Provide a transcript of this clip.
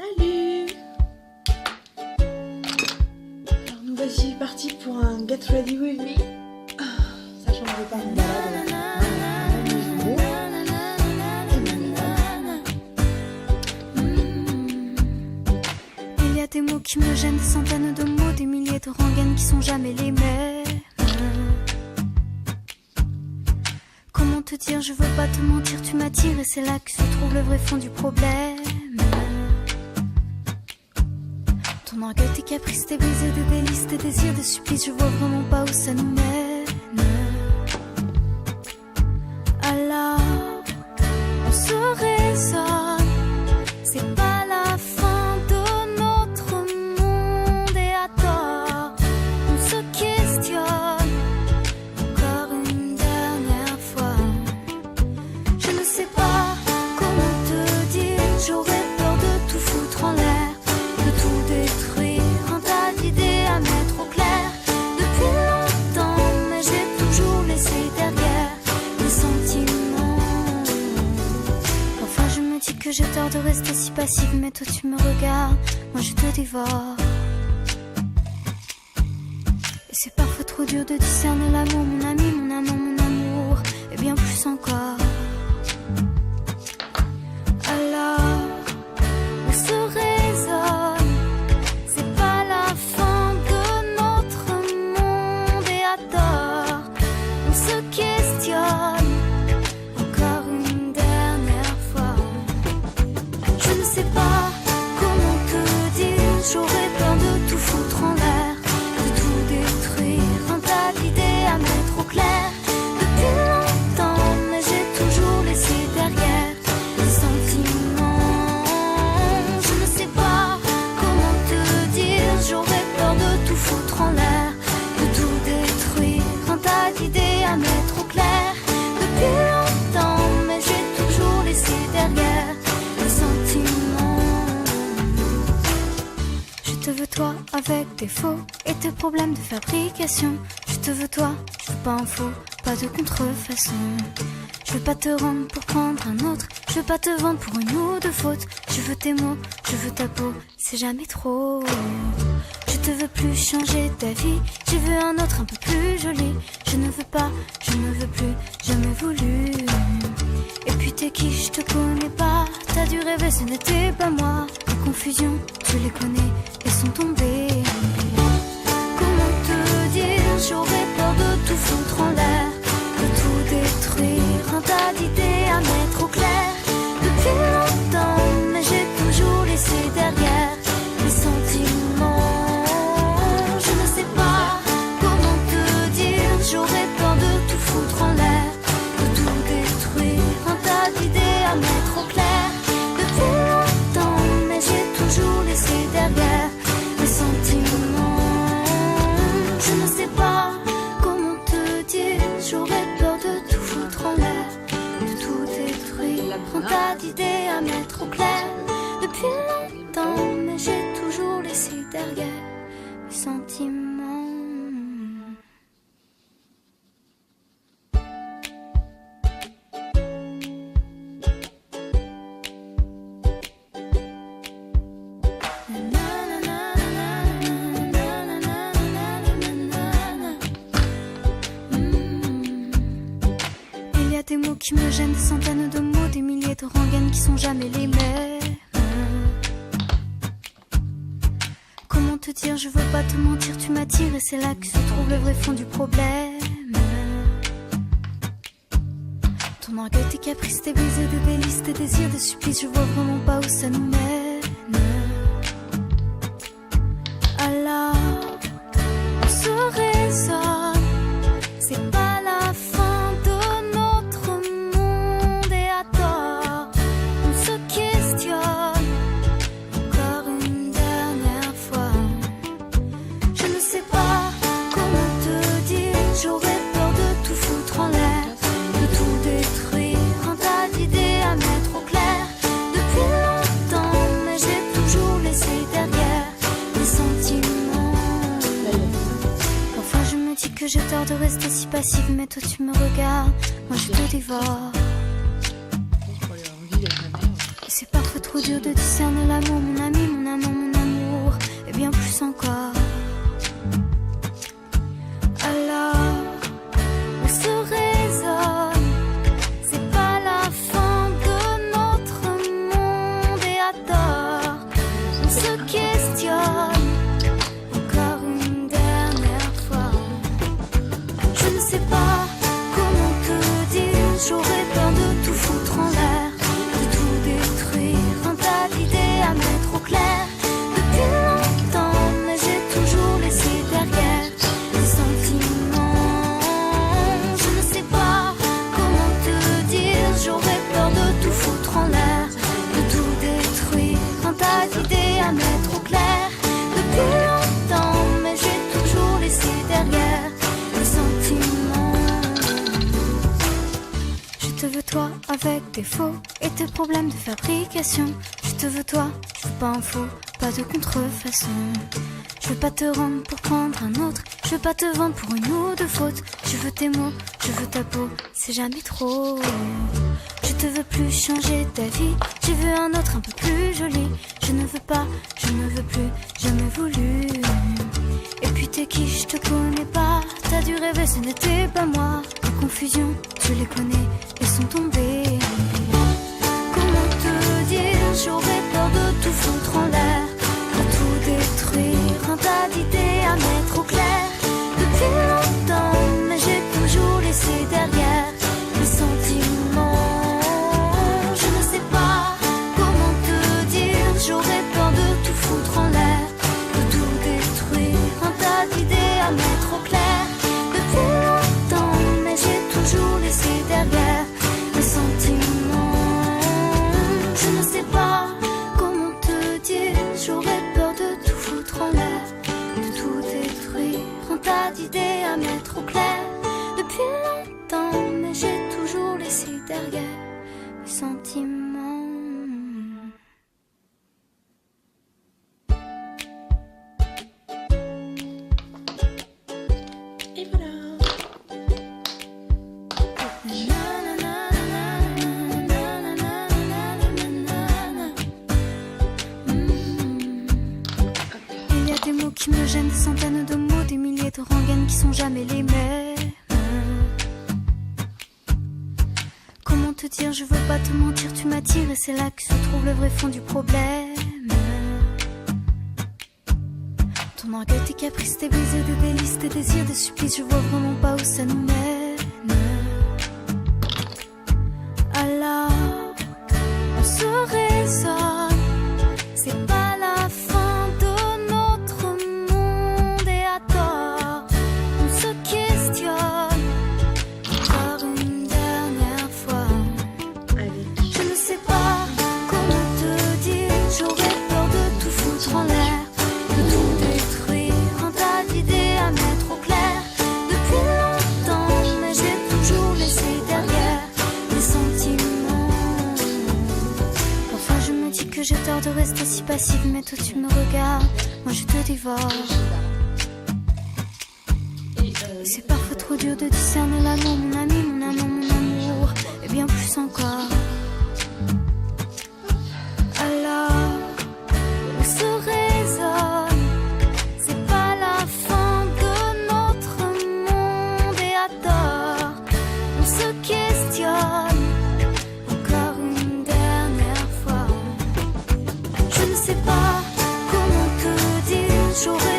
Salut! Alors nous voici partis pour un Get Ready With Me. Sachant que je pars en balade Il y a des mots qui me gênent, des centaines de mots, des milliers de rengaines qui sont jamais les mêmes. Comment te dire, je veux pas te mentir, tu m'attires et c'est là que se trouve le vrai fond du problème. Ton orgueil, tes caprices, tes baisers, des délices, tes désirs, des supplices, je vois vraiment pas où ça nous mène. Alors, on se raisonne, c'est pas la fin de notre monde et à tort, on se questionne encore une dernière fois. Je ne sais pas comment te dire, j'aurais peur de tout foutre en l'air, de tout détruire, un tas d'idées à mettre au clair. Depuis longtemps, mais j'ai toujours laissé derrière les sentiments. Parfois je me dis que j'ai tort de rester si passive, mais toi tu me regardes, moi je te dévore. Et c'est parfois trop dur de discerner l'amour, mon ami, mon amant, mon amour, et bien plus encore. Alors, on se raisonne, c'est pas la fin de notre monde et à tort, on se questionne encore une dernière fois. Je ne sais pas comment te dire, j'aurais peur de tout foutre en l'air, de tout détruire, un tas d'idées à mettre au clair. Depuis longtemps, mais j'ai toujours laissé derrière les sentiments. Je ne sais pas comment te dire, j'aurais peur de tout foutre en l'air, de tout détruire, un tas d'idées à mettre au clair. Depuis longtemps, mais j'ai toujours laissé derrière les sentiments. Je te veux toi avec tes faux et tes problèmes de fabrication. Je te veux toi, je veux pas un faux, pas de contrefaçon. Je veux pas te rendre pour prendre un autre, je veux pas te vendre pour une ou deux fautes. Je veux tes mots, je veux ta peau, c'est jamais trop. Je te veux plus changer ta vie, je veux un autre un peu plus joli. Je ne veux pas, je ne veux plus, jamais voulu. Et puis t'es qui, je te connais pas, t'as dû rêver, ce n'était pas moi. Les confusions, tu les connais, elles sont tombées. Comment te dire, j'aurais peur de tout foutre en l'air, de tout détruire, un tas d'idées à mettre au clair. Depuis longtemps, mais j'ai toujours laissé derrière les sentiments. Je ne sais pas comment te dire, j'aurais peur de tout foutre en l'air, de tout détruire, un tas d'idées à mettre au clair. Depuis longtemps, mais j'ai toujours laissé derrière les sentiments. Je ne sais pas comment te dire, j'aurais peur de tout foutre en l'air, de tout détruire, un tas d'idées à mettre au clair. Depuis longtemps, mais j'ai toujours laissé derrière les sentiments. Il y a des mots qui me gênent, des centaines de mots, des milliers de rengaines qui sont jamais les mêmes. Comment te dire, je veux pas te mentir, tu m'attires et c'est là que se trouve le vrai fond du problème. Ton orgueil, tes caprices, tes baisers, des délices, tes désirs, des supplices, je vois vraiment pas où ça nous mène. Alors, on se raisonne, c'est pas la fin de notre monde et à tort, on se questionne encore une dernière fois. Je ne sais pas comment te dire, j'aurais peur de tout foutre en l'air, de tout détruire, un tas d'idées à mettre au clair. Depuis longtemps, mais j'ai toujours laissé derrière les sentiments. Parfois je me dis que j'ai tort de rester si passive, mais toi tu me regardes, moi je te dévore. Et c'est parfois trop dur de discerner l'amour, mon ami, avec tes faux et tes problèmes de fabrication. Je te veux toi, je veux pas un faux, pas de contrefaçon. Je veux pas te rendre pour prendre un autre, je veux pas te vendre pour une ou deux fautes. Je veux tes mots, je veux ta peau, c'est jamais trop. Je te veux plus changer ta vie, je veux un autre un peu plus joli. Je ne veux pas, je ne veux plus, jamais voulu. Et puis t'es qui, je te connais pas. T'as dû rêver, ce n'était pas moi. Les confusions, tu les connais, elles sont tombées. Comment te dire, j'aurais peur de tout foutre en l'air, de tout détruire, un tas d'idées à mettre au clair. Depuis longtemps, mais j'ai toujours laissé derrière les sentiments. Je ne sais pas comment te dire, j'aurais peur de tout foutre en l'air, de tout détruire, un tas d'idées à mettre au clair. Depuis longtemps, mais j'ai toujours laissé derrière les sentiments. Je ne sais pas comment te dire, j'aurais peur de tout foutre en l'air, de tout détruire, un tas d'idées à mettre au clair. Depuis longtemps, mais j'ai toujours laissé derrière les sentiments. Et voilà. Il y a des mots qui me gênent, des centaines de mots, des milliers de rengaines qui sont jamais les mêmes. Comment te dire, je veux pas te mentir, tu m'attires et c'est là que se trouve le vrai fond du problème. Ton orgueil, tes caprices, tes baisers, des délices, tes désirs, des supplices, je vois vraiment pas où ça nous mène. Alors, on se raisonne, c'est pas la fin de notre monde et à tort, on se questionne encore une dernière fois. Allez. Je ne sais pas comment te dire, j'aurais peur de tout foutre en l'air, de tout détruire, un tas d'idées à mettre au clair. Depuis longtemps, mais j'ai toujours laissé derrière les sentiments. Parfois je me dis que j'ai tort de rester si passive, mais toi tu me regardes, moi je te dévore. Et c'est parfois trop dur de discerner l'amour, mon ami, mon amant, mon amour, et bien plus encore. Alors, on se raisonne, c'est pas la fin de notre monde et à tort, on se questionne encore une dernière fois. Je ne sais pas comment te dire, j'aurais